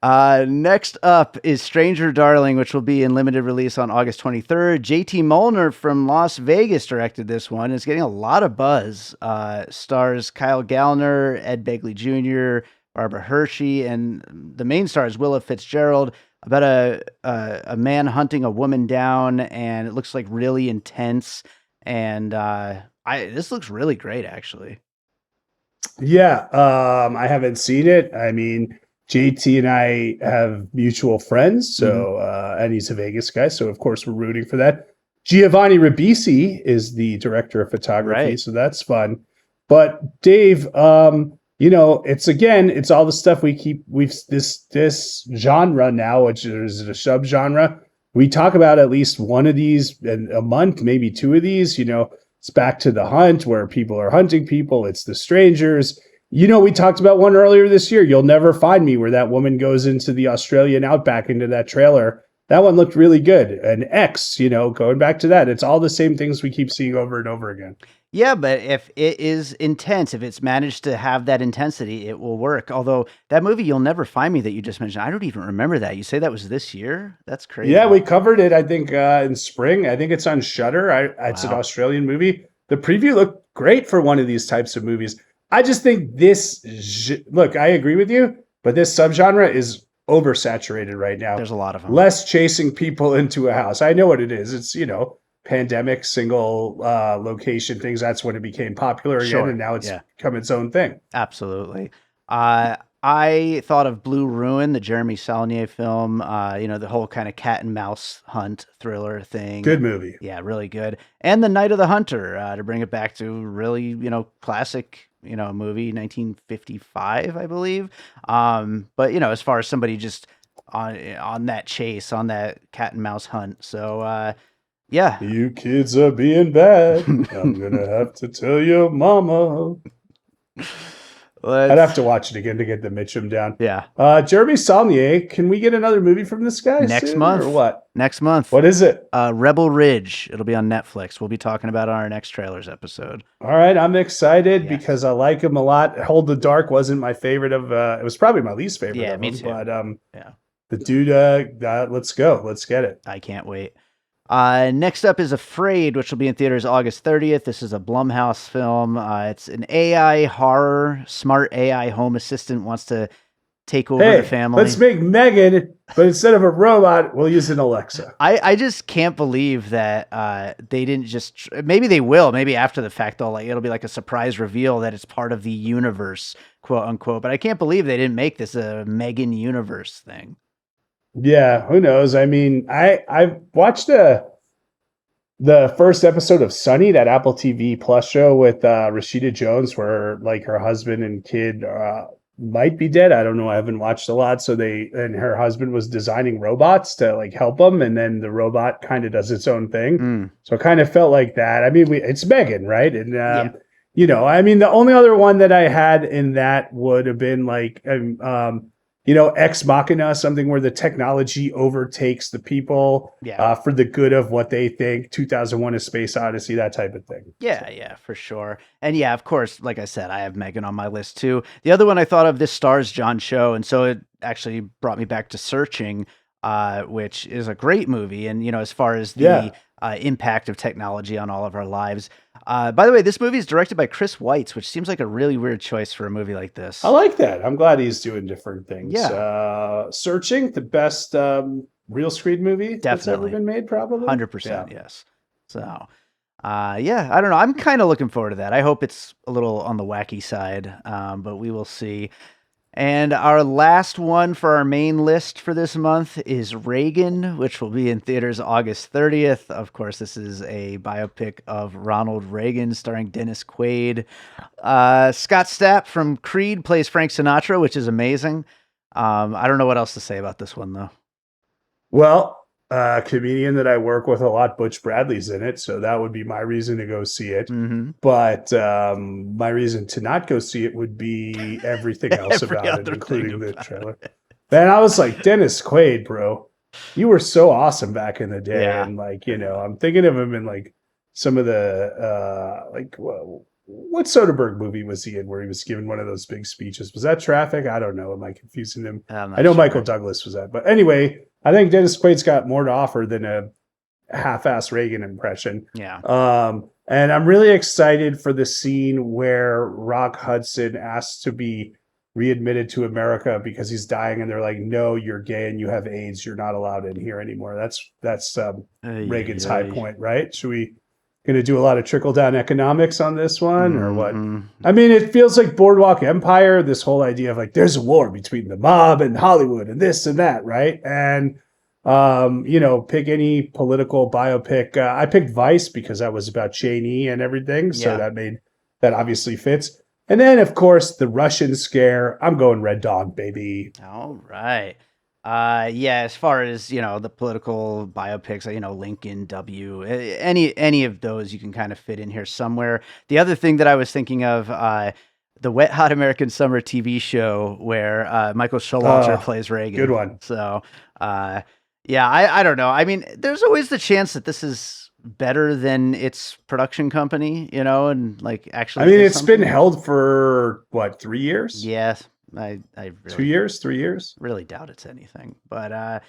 Speaker 1: Next up is Stranger Darling, which will be in limited release on August 23rd. JT Molnar from Las Vegas directed this one. It's getting a lot of buzz. Stars Kyle Gallner, Ed Begley Jr., Barbara Hershey, and the main star is Willa Fitzgerald, about a man hunting a woman down, and it looks like really intense. And this looks really great, actually.
Speaker 2: Yeah, I haven't seen it. I mean, JT and I have mutual friends, so and he's a Vegas guy, so of course we're rooting for that. Giovanni Ribisi is the director of photography,
Speaker 1: Right.
Speaker 2: so that's fun. But Dave, it's all the stuff we've this genre now, which is a subgenre. We talk about at least one of these in a month, maybe two of these. It's Back to the Hunt, where people are hunting people. It's The Strangers. We talked about one earlier this year, You'll Never Find Me, where that woman goes into the Australian outback into that trailer. That one looked really good. And X, going back to that, it's all the same things we keep seeing over and over again.
Speaker 1: Yeah, but if it is intense, if it's managed to have that intensity, it will work. Although that movie, You'll Never Find Me, that you just mentioned, I don't even remember that. You say that was this year? That's crazy.
Speaker 2: Yeah, we covered it, I think, in spring. I think it's on Shudder. It's an
Speaker 1: Wow.
Speaker 2: Australian movie. The preview looked great for one of these types of movies. I just think look, I agree with you, but this subgenre is oversaturated right now.
Speaker 1: There's a lot of them.
Speaker 2: Less chasing people into a house. I know what it is. It's, pandemic, single location things. That's when it became popular again,
Speaker 1: Sure,
Speaker 2: and now it's
Speaker 1: yeah.
Speaker 2: become its own thing.
Speaker 1: Absolutely. I thought of Blue Ruin, the Jeremy Saulnier film, the whole kind of cat and mouse hunt thriller thing.
Speaker 2: Good movie.
Speaker 1: Yeah, really good. And The Night of the Hunter, to bring it back to really, classic, movie, 1955, I believe. But, as far as somebody just on that chase, on that cat and mouse hunt. So, yeah.
Speaker 2: You kids are being bad. I'm going to have to tell your mama. I'd have to watch it again to get the Mitchum down.
Speaker 1: Yeah.
Speaker 2: Jeremy Saulnier, can we get another movie from this guy
Speaker 1: Next
Speaker 2: soon,
Speaker 1: month.
Speaker 2: or what?
Speaker 1: Next month.
Speaker 2: What is it?
Speaker 1: Rebel Ridge. It'll be on Netflix. We'll be talking about it on our next trailers episode.
Speaker 2: All right, I'm excited
Speaker 1: Yes.
Speaker 2: because I like him a lot. Hold the Dark wasn't my favorite of. It was probably my least favorite.
Speaker 1: Yeah,
Speaker 2: of
Speaker 1: me
Speaker 2: him,
Speaker 1: too.
Speaker 2: But
Speaker 1: Yeah.
Speaker 2: the dude, let's go. Let's get it.
Speaker 1: I can't wait. Next up is Afraid, which will be in theaters August 30th. This is a Blumhouse film. It's an AI horror. Smart AI home assistant wants to take over the family.
Speaker 2: Let's make Megan, but instead of a robot, we'll use an Alexa.
Speaker 1: I just can't believe that they didn't just. Maybe they will. Maybe after the fact, it'll be like a surprise reveal that it's part of the universe, quote unquote. But I can't believe they didn't make this a Megan universe thing.
Speaker 2: Yeah, who knows? I mean, I watched the first episode of Sunny, that Apple TV Plus show with Rashida Jones, where like her husband and kid might be dead. I don't know. I haven't watched a lot. So her husband was designing robots to like help them, and then the robot kind of does its own thing. So it kind of felt like that. I mean, it's Megan, right? And I mean, the only other one that I had in that would have been like Ex Machina, something where the technology overtakes the people for the good of what they think. 2001: A Space Odyssey, that type of thing.
Speaker 1: Yeah, for sure. And yeah, of course, like I said, I have Megan on my list too. The other one I thought of, this stars John Cho, and so it actually brought me back to Searching, which is a great movie. And, as far as the impact of technology on all of our lives. By the way, this movie is directed by Chris Weitz, which seems like a really weird choice for a movie like this.
Speaker 2: I like that. I'm glad he's doing different things.
Speaker 1: Yeah.
Speaker 2: Searching, the best real screen movie that's ever been made, probably.
Speaker 1: 100%, yes. So, I don't know. I'm kind of looking forward to that. I hope it's a little on the wacky side, but we will see. And our last one for our main list for this month is Reagan, which will be in theaters August 30th. Of course, this is a biopic of Ronald Reagan starring Dennis Quaid. Scott Stapp from Creed plays Frank Sinatra, which is amazing. I don't know what else to say about this one, though.
Speaker 2: Well, a comedian that I work with a lot, Butch Bradley's in it, so that would be my reason to go see it. But my reason to not go see it would be everything else about it, including the trailer. Then I was like, Dennis Quaid, bro, you were so awesome back in the day. And like, I'm thinking of him in like some of the what Soderbergh movie was he in where he was giving one of those big speeches? Was that Traffic? I don't know. Am I confusing him? I know Michael Douglas was that. But anyway, I think Dennis Quaid's got more to offer than a half-ass Reagan impression.
Speaker 1: Yeah.
Speaker 2: And I'm really excited for the scene where Rock Hudson asks to be readmitted to America because he's dying, and they're like, "No, you're gay and you have AIDS. You're not allowed in here anymore." That's Reagan's high point, right? Should we going to do a lot of trickle-down economics on this one, or what? I mean, it feels like Boardwalk Empire, this whole idea of like, there's a war between the mob and Hollywood and this and that, right? And, pick any political biopic. I picked Vice because that was about Cheney and everything, so that obviously fits. And then, of course, the Russian scare. I'm going Red Dawn, baby.
Speaker 1: All right. As far as, the political biopics, Lincoln, W, any of those you can kind of fit in here somewhere. The other thing that I was thinking of, the Wet Hot American Summer TV show where Michael Showalter plays Reagan.
Speaker 2: Good one.
Speaker 1: So, I don't know. I mean, there's always the chance that this is better than its production company, and like actually.
Speaker 2: I mean, it's been held for what, 3 years?
Speaker 1: Yes. I really,
Speaker 2: 2 years, 3 years.
Speaker 1: Really doubt it's anything, but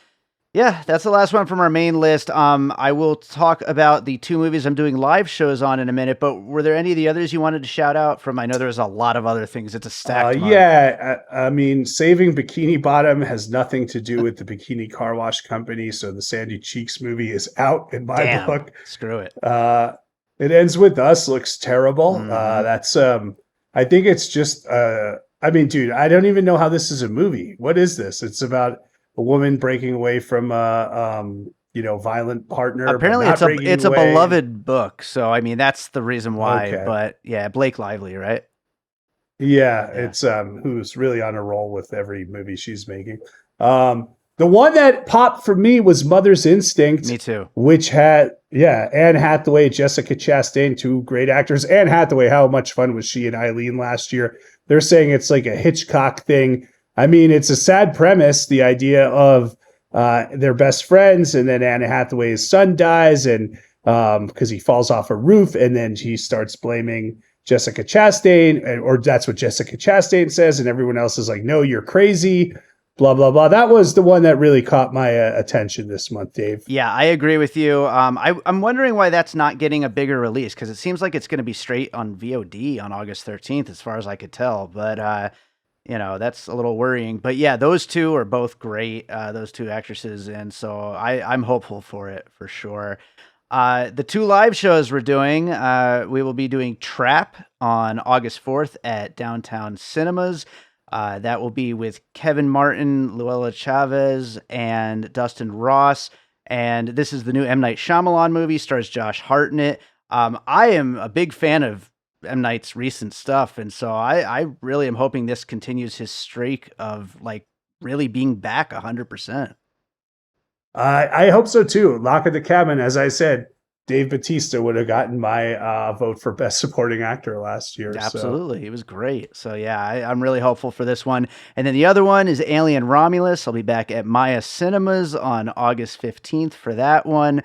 Speaker 1: that's the last one from our main list. I will talk about the 2 movies I'm doing live shows on in a minute. But were there any of the others you wanted to shout out from? I know there's a lot of other things. It's a stacked month.
Speaker 2: I mean, Saving Bikini Bottom has nothing to do with the Bikini Car Wash Company, so the Sandy Cheeks movie is out in my book.
Speaker 1: Screw it.
Speaker 2: It Ends With Us looks terrible. That's I think it's just I mean, dude, I don't even know how this is a movie. What is this? It's about a woman breaking away from a violent partner.
Speaker 1: Apparently, it's a beloved book. So, I mean, that's the reason why. Okay. But yeah, Blake Lively, right?
Speaker 2: Yeah, it's who's really on a roll with every movie she's making. The one that popped for me was Mother's Instinct.
Speaker 1: Me too.
Speaker 2: Which had, Anne Hathaway, Jessica Chastain, 2 great actors. Anne Hathaway, how much fun was she and Eileen last year? They're saying it's like a Hitchcock thing. I mean, it's a sad premise, the idea of they're best friends, and then Anne Hathaway's son dies, and because he falls off a roof, and then she starts blaming Jessica Chastain, or that's what Jessica Chastain says, and everyone else is like, no, you're crazy. Blah, blah, blah. That was the one that really caught my attention this month, Dave.
Speaker 1: Yeah, I agree with you. I'm wondering why that's not getting a bigger release, because it seems like it's going to be straight on VOD on August 13th, as far as I could tell. But that's a little worrying. But yeah, those two are both great, those two actresses. And so I'm hopeful for it for sure. The two live shows we're doing, we will be doing Trap on August 4th at Downtown Cinemas. That will be with Kevin Martin, Luella Chavez, and Dustin Ross. And this is the new M. Night Shyamalan movie, stars Josh Hartnett. I am a big fan of M. Night's recent stuff, and so I really am hoping this continues his streak of like really being back 100%.
Speaker 2: I hope so too. Lock of the Cabin, as I said, Dave Bautista would have gotten my vote for Best Supporting Actor last year.
Speaker 1: Absolutely. He was great. So yeah, I'm really hopeful for this one. And then the other one is Alien Romulus. I'll be back at Maya Cinemas on August 15th for that one.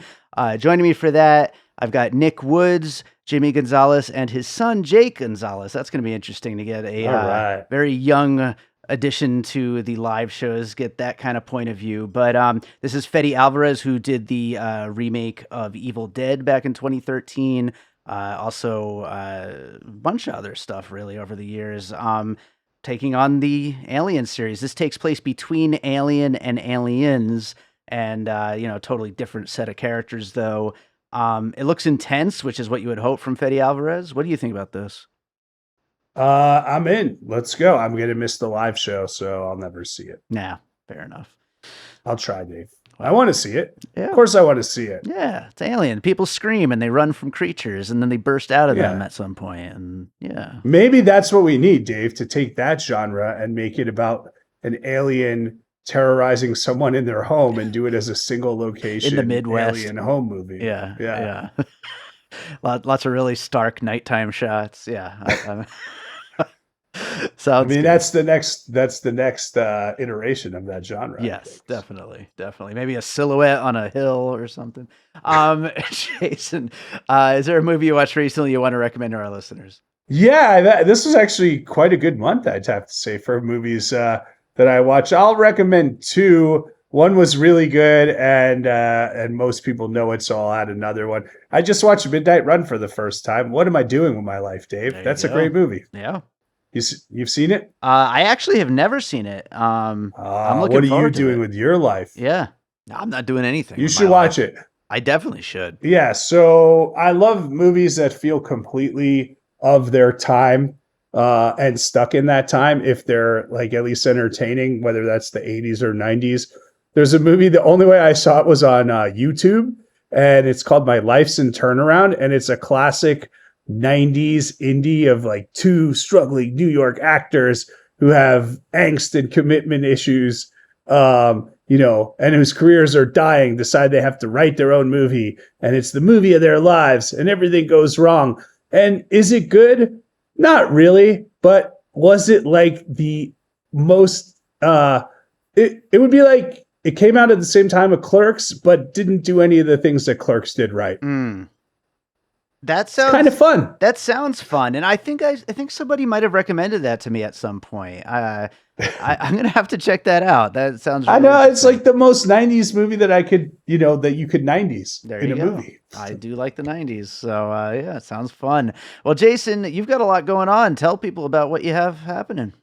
Speaker 1: Joining me for that, I've got Nick Woods, Jimmy Gonzalez, and his son, Jake Gonzalez. That's going to be interesting to get a very young addition to the live shows, get that kind of point of view. But this is Fede Alvarez, who did the remake of Evil Dead back in 2013. Also a bunch of other stuff really over the years. Taking on the Alien series. This takes place between Alien and Aliens, and totally different set of characters though. It looks intense, which is what you would hope from Fede Alvarez. What do you think about this?
Speaker 2: I'm in. Let's go. I'm going to miss the live show, so I'll never see it.
Speaker 1: Nah, fair enough.
Speaker 2: I'll try, Dave. I want to see it.
Speaker 1: Yeah.
Speaker 2: Of course I want to see it.
Speaker 1: Yeah, it's Alien. People scream and they run from creatures and then they burst out of them at some point. And yeah.
Speaker 2: Maybe that's what we need, Dave, to take that genre and make it about an alien terrorizing someone in their home and do it as a single location
Speaker 1: in the Midwest
Speaker 2: alien home movie.
Speaker 1: Yeah. Lots of really stark nighttime shots. Yeah.
Speaker 2: Sounds good. That's the next iteration of that genre.
Speaker 1: Yes, definitely. Maybe a silhouette on a hill or something. Jason, is there a movie you watched recently you want to recommend to our listeners?
Speaker 2: Yeah, this was actually quite a good month, I'd have to say, for movies that I watched. I'll recommend two. One was really good, and most people know it, so I'll add another one. I just watched Midnight Run for the first time. What am I doing with my life, Dave? That's a great movie.
Speaker 1: Yeah.
Speaker 2: You've seen it?
Speaker 1: I actually have never seen it. I'm looking
Speaker 2: what are
Speaker 1: forward
Speaker 2: you doing with your life?
Speaker 1: Yeah. No, I'm not doing anything.
Speaker 2: You should watch it.
Speaker 1: I definitely should.
Speaker 2: Yeah. So I love movies that feel completely of their time and stuck in that time. If they're like at least entertaining, whether that's the 80s or 90s. There's a movie. The only way I saw it was on YouTube, and it's called My Life's in Turnaround, and it's a classic 90s indie of like two struggling New York actors who have angst and commitment issues, and whose careers are dying, decide they have to write their own movie, and it's the movie of their lives, and everything goes wrong. And is it good? Not really, but was it like the most, it would be like it came out at the same time of Clerks, but didn't do any of the things that Clerks did right.
Speaker 1: That sounds
Speaker 2: kind of fun.
Speaker 1: That sounds fun, and I think somebody might have recommended that to me at some point. I'm gonna have to check that out. That sounds. Really
Speaker 2: I know it's like the most '90s movie that I could, that you could '90s in a movie.
Speaker 1: I do like the '90s, so it sounds fun. Well, Jason, you've got a lot going on. Tell people about what you have happening.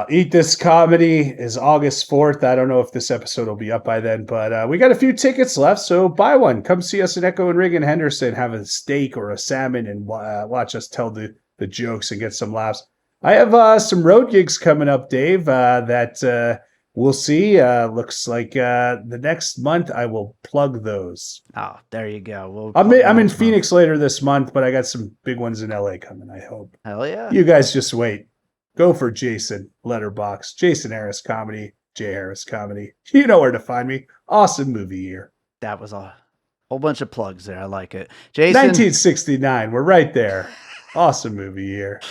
Speaker 2: Eat This Comedy is August 4th. I don't know if this episode will be up by then, but we got a few tickets left, so buy one. Come see us in Echo and Reagan Henderson, have a steak or a salmon, and watch us tell the jokes and get some laughs. I have some road gigs coming up, Dave, that we'll see. Looks like the next month I will plug those.
Speaker 1: Oh, there you go.
Speaker 2: I'm in Phoenix later this month, but I got some big ones in LA coming, I hope.
Speaker 1: Hell yeah.
Speaker 2: You guys just wait. Go for Jason, Letterboxd, Jason Harris Comedy, J Harris Comedy. You know where to find me. Awesome movie year.
Speaker 1: That was a whole bunch of plugs there. I like it. Jason.
Speaker 2: 1969. We're right there. Awesome movie year.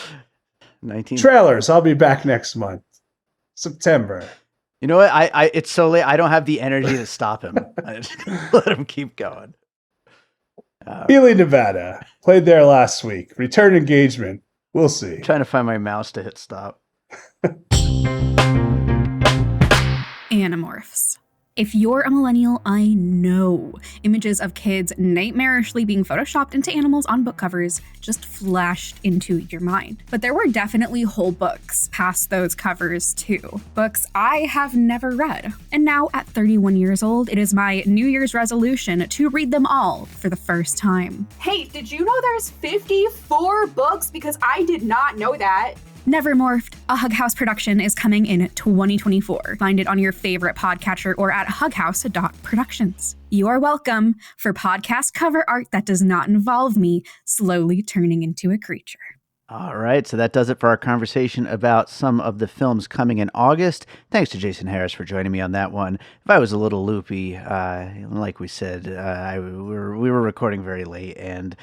Speaker 2: Trailers. I'll be back next month. September.
Speaker 1: You know what? It's so late. I don't have the energy to stop him. I just let him keep going.
Speaker 2: Healy, Nevada. Played there last week. Return engagement. We'll see.
Speaker 1: I'm trying to find my mouse to hit stop.
Speaker 3: Animorphs. If you're a millennial, I know images of kids nightmarishly being photoshopped into animals on book covers just flashed into your mind. But there were definitely whole books past those covers too. Books I have never read. And now at 31 years old, it is my New Year's resolution to read them all for the first time.
Speaker 4: Hey, did you know there's 54 books? Because I did not know that.
Speaker 3: Never Morphed, a Hug House production, is coming in 2024. Find it on your favorite podcatcher or at hughouse.productions. You are welcome for podcast cover art that does not involve me slowly turning into a creature.
Speaker 1: All right, so that does it for our conversation about some of the films coming in August. Thanks to Jason Harris for joining me on that one. If I was a little loopy, like we said, we were recording very late, and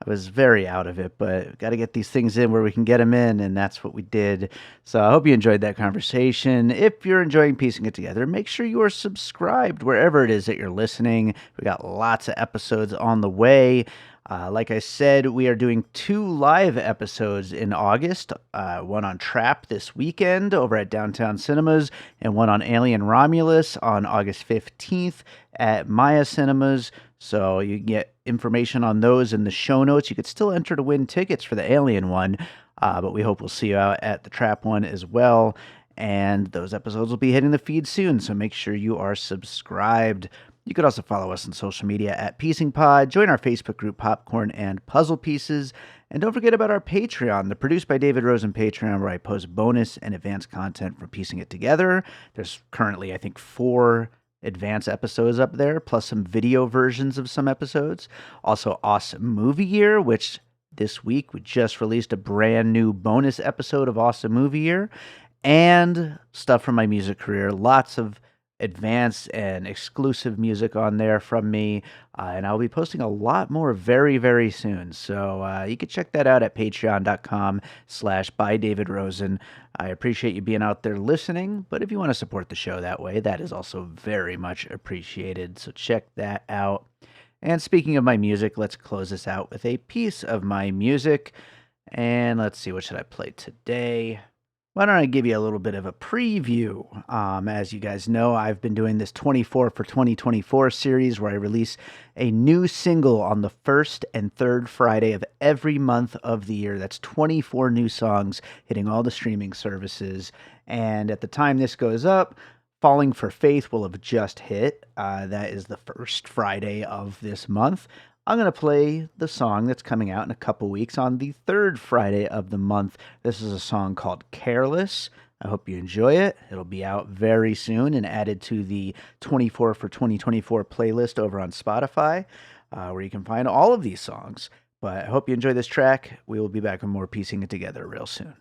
Speaker 1: I was very out of it, but got to get these things in where we can get them in, and that's what we did. So I hope you enjoyed that conversation. If you're enjoying piecing it together, make sure you are subscribed wherever it is that you're listening. We got lots of episodes on the way. Like I said, we are doing 2 live episodes in August, one on Trap this weekend over at Downtown Cinemas, and one on Alien Romulus on August 15th at Maya Cinemas. So you can get information on those in the show notes. You could still enter to win tickets for the Alien one, but we hope we'll see you out at the Trap one as well. And those episodes will be hitting the feed soon, so make sure you are subscribed. You could also follow us on social media at Piecing Pod, join our Facebook group Popcorn and Puzzle Pieces, and don't forget about our Patreon, the Produced by David Rosen Patreon, where I post bonus and advanced content from Piecing It Together. There's currently, I think, 4 advanced episodes up there, plus some video versions of some episodes. Also, Awesome Movie Year, which this week we just released a brand new bonus episode of Awesome Movie Year, and stuff from my music career. Lots of advanced and exclusive music on there from me, and I'll be posting a lot more very, very soon. So you can check that out at patreon.com/bydavidrosen. I appreciate you being out there listening, but if you want to support the show that way, that is also very much appreciated. So check that out. And speaking of my music, let's close this out with a piece of my music. And let's see, what should I play today? Why don't I give you a little bit of a preview? As you guys know, I've been doing this 24 for 2024 series where I release a new single on the first and third Friday of every month of the year. That's 24 new songs hitting all the streaming services. And at the time this goes up, Falling for Faith will have just hit. That is the first Friday of this month. I'm going to play the song that's coming out in a couple weeks on the third Friday of the month. This is a song called Careless. I hope you enjoy it. It'll be out very soon and added to the 24 for 2024 playlist over on Spotify, where you can find all of these songs. But I hope you enjoy this track. We will be back with more Piecing It Together real soon.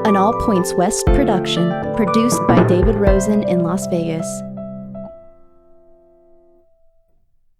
Speaker 5: An All Points West production, produced by David Rosen in Las Vegas.